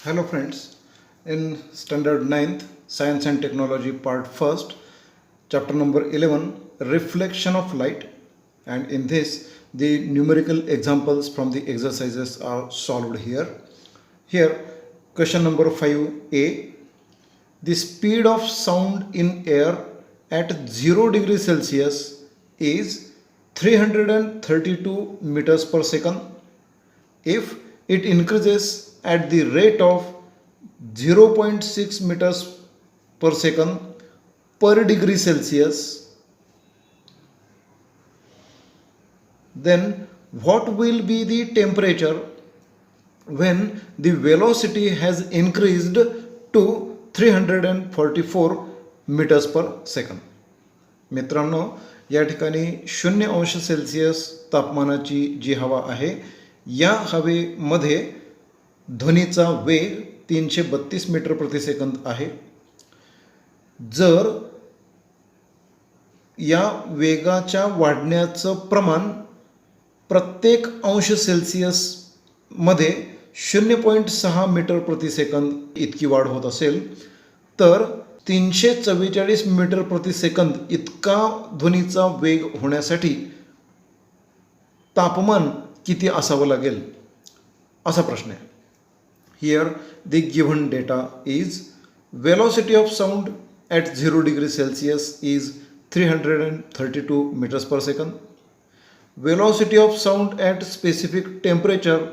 Hello friends, in standard 9th Science and Technology part 1st, chapter number 11, reflection of light, and in this the numerical examples from the exercises are solved here. Here question number 5a, the speed of sound in air at 0 degrees Celsius is 332 meters per second. If it increases at the rate of 0.6 meters per second per degree Celsius, then what will be the temperature when the velocity has increased to 344 meters per second. मित्रांनो, या ठिकाणी 0° तापमानाची जी हवा आहे, या हवेमध्ये ध्वनीचा वेग 332 metre प्रति सेकंद आहे. जर या वेगाच्या वाढण्याचं प्रमाण प्रत्येक अंश सेल्सिअस मध्ये 0.6 मीटर प्रति सेकंद इतकी वाढ होत असेल, तर 344 मीटर प्रति सेकंद इतका ध्वनीचा वेग होण्यासाठी तापमान किती असावं लागेल, असा प्रश्न आहे. Here the given data is velocity of sound at 0 degrees Celsius is 332 meters per second. Velocity of sound at specific temperature,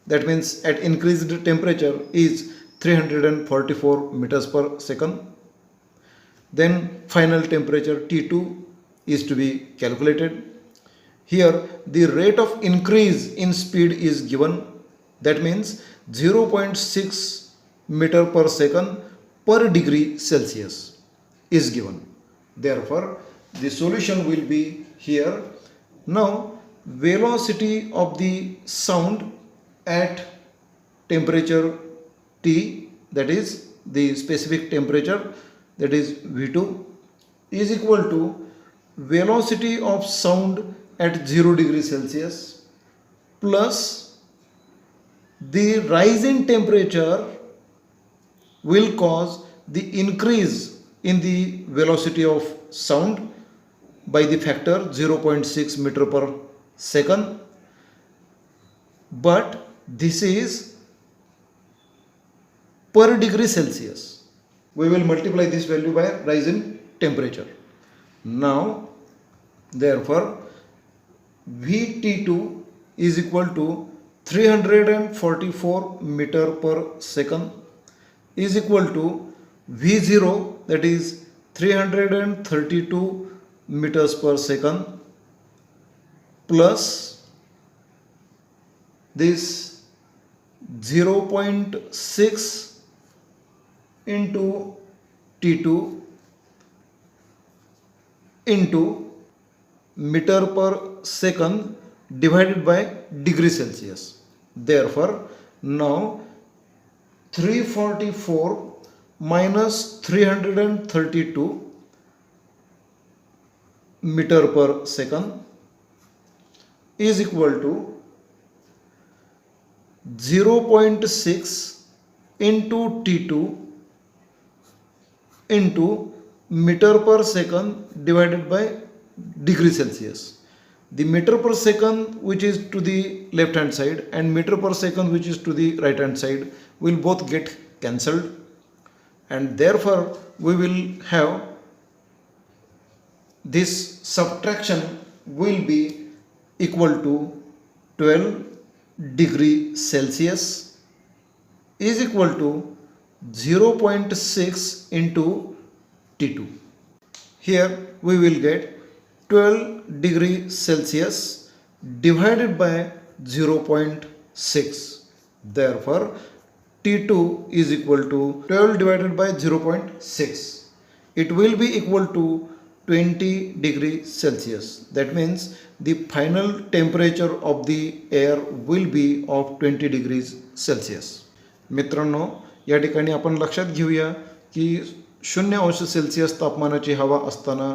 that means at increased temperature, is 344 meters per second. Then final temperature T2 is to be calculated. Here the rate of increase in speed is given, that means 0.6 meter per second per degree Celsius is given. Therefore, the solution will be here. Now, velocity of the sound at temperature T, that is the specific temperature, that is V2, is equal to velocity of sound at 0 degrees Celsius plus the rise in temperature will cause the increase in the velocity of sound by the factor 0.6 meter per second, but this is per degree Celsius. We will multiply this value by rise in temperature. Now, therefore, Vt2 is equal to 344 meter per second is equal to V0, that is 332 meters per second, plus this 0.6 into T2 into meter per second divided by degree Celsius. Therefore, now 344 minus 332 meter per second is equal to 0.6 into T2 into meter per second divided by degree Celsius. The meter per second which is to the left hand side and meter per second which is to the right hand side will both get cancelled, and therefore we will have this subtraction will be equal to 12 degree Celsius is equal to 0.6 into T2. Here we will get 12 degree Celsius divided by 0.6. Therefore, T2 is equal to 12 divided by 0.6. It will be equal to 20 degree Celsius. That means the final temperature of the air will be of 20 degrees Celsius. मित्रांनो, या ठिकाणी आपण लक्षात घेऊया की 0°C तापमानाची हवा असताना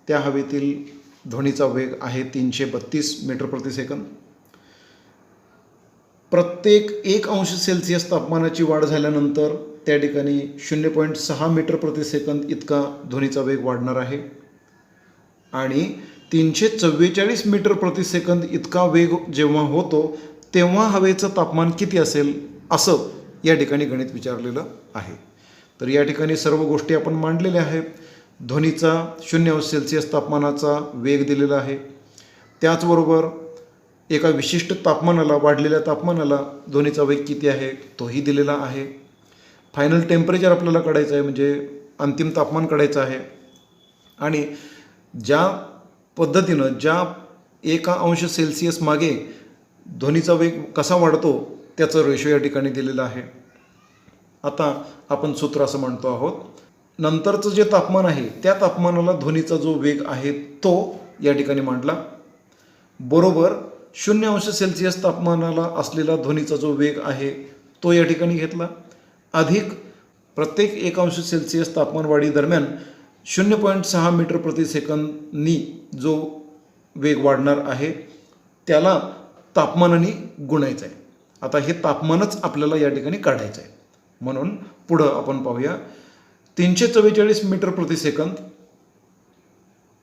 त्या हवेतील ध्वनीचा वेग आहे 332 मीटर प्रति सेकंद. प्रत्येक 1 अंश सेल्सिअस तापमानाची वाढ झाल्यानंतर त्या ठिकाणी 0.6 मीटर प्रति सेकंद इतका ध्वनीचा वेग वाढणार आहे आणि 344 मीटर प्रति सेकंद इतका वेग जेव्हा होतो तेव्हा हवेचं तापमान किती असेल असं या ठिकाणी गणित विचारलेलं आहे. तर या ठिकाणी सर्व गोष्टी आपण मांडलेल्या आहेत. ध्वनीचा 0 अंश सेल्सिअस तापमानाचा वेग दिलेला आहे. त्याचबरोबर एका विशिष्ट तापमानाला, वाढलेल्या तापमानाला ध्वनीचा वेग किती आहे तोही दिलेला आहे. फायनल टेम्परेचर आपल्याला काढायचं आहे, म्हणजे अंतिम तापमान काढायचं आहे. आणि ज्या पद्धतीनं ज्या 1 अंश सेल्सिअस मागे ध्वनीचा वेग कसा वाढतो त्याचं रेशो या ठिकाणी दिलेलं आहे. आता आपण सूत्र असं म्हणतो आहोत, नंतरचं जे तापमान आहे त्या तापमानाला ध्वनीचा जो वेग आहे तो या ठिकाणी मांडला, बरोबर 0 अंश सेल्सिअस तापमानाला असलेला ध्वनीचा जो वेग आहे तो या ठिकाणी घेतला, अधिक प्रत्येक 1 अंश सेल्सिअस तापमान वाढी दरम्यान 0.6 मीटर प्रति सेकंदनी जो वेग वाढणार आहे त्याला तापमानाने गुणायचं आहे. आता हे तापमानच आपल्याला या ठिकाणी काढायचं आहे. म्हणून पुढं आपण पाहूया, 344 मीटर प्रति सेकंद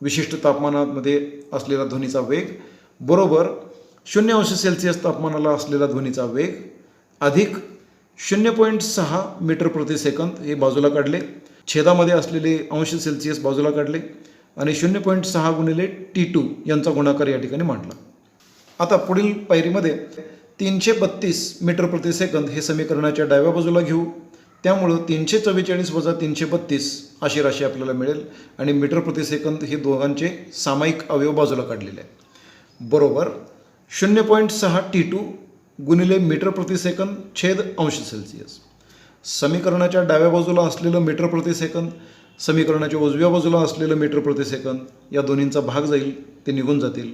विशिष्ट तापमानामध्ये असलेला ध्वनीचा वेग बरोबर 0 अंश सेल्सिअस तापमानाला असलेला ध्वनीचा वेग अधिक 0.6 मीटर प्रति सेकंद हे बाजूला काढले, छेदामध्ये असलेले अंश सेल्सिअस बाजूला काढले आणि 0.6 गुणिले T2 यांचा गुणाकार या ठिकाणी मांडला. आता पुढील पायरीमध्ये 332 मीटर प्रति सेकंद हे समीकरणाच्या डाव्या बाजूला घेऊ. त्यामुळं 344 वजा 332 अशी राशी आपल्याला मिळेल आणि मीटर प्रति सेकंद हे दोघांचे सामायिक अवयव बाजूला काढलेले आहेत, बरोबर 0.6 T2 गुणिले मीटर प्रति सेकंद छेद अंश सेल्सिअस. समीकरणाच्या डाव्या बाजूला असलेलं मीटर प्रति सेकंद, समीकरणाच्या उजव्या बाजूला असलेलं मीटर प्रति सेकंद या दोन्हींचा भाग जाईल, ते निघून जातील.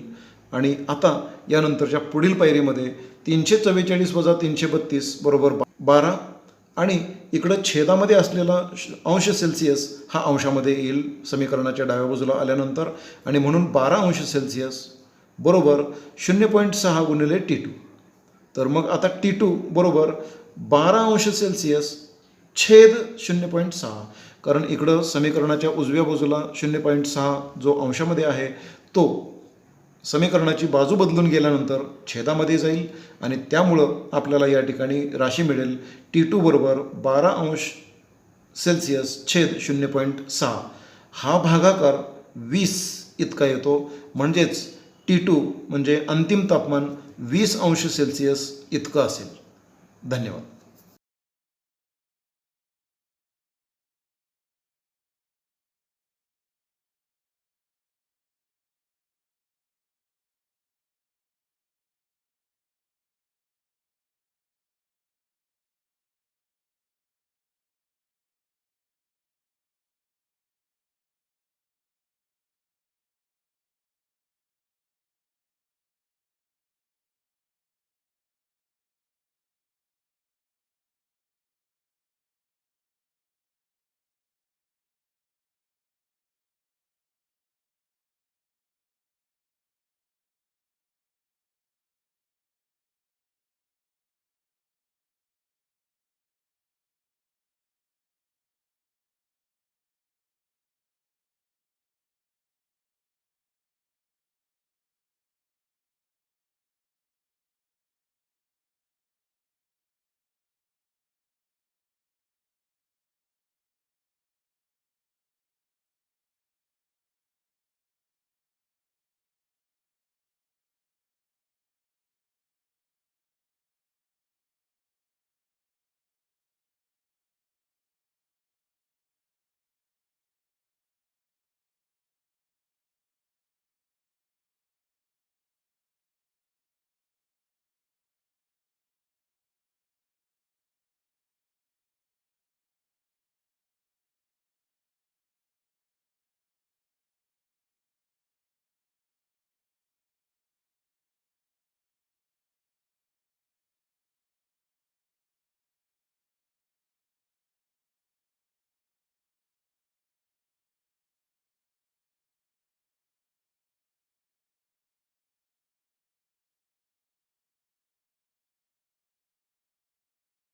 आणि आता यानंतरच्या पुढील पायरीमध्ये 344 वजा 332 बरोबर 12 आणि इकडं छेदामध्ये असलेला अंश सेल्सिअस हा अंशामध्ये येईल समीकरणाच्या डाव्या बाजूला आल्यानंतर, आणि म्हणून 12 अंश सेल्सिअस बरोबर 0.6 गुणिले T2. तर मग आता T2 बरोबर 12 अंश सेल्सिअस छेद 0.6, कारण इकडं समीकरणाच्या उजव्या बाजूला 0.6 जो अंशामध्ये आहे तो समीकरणाची बाजू बदलून गेल्यानंतर छेदामध्ये जाईल आणि त्यामुळं आपल्याला या ठिकाणी राशी मिळेल T2 बरोबर 12 अंश सेल्सिअस छेद 0.6. हा भागाकार 20 इतका येतो, म्हणजेच T2 म्हणजे अंतिम तापमान 20 अंश सेल्सिअस इतकं असेल. धन्यवाद.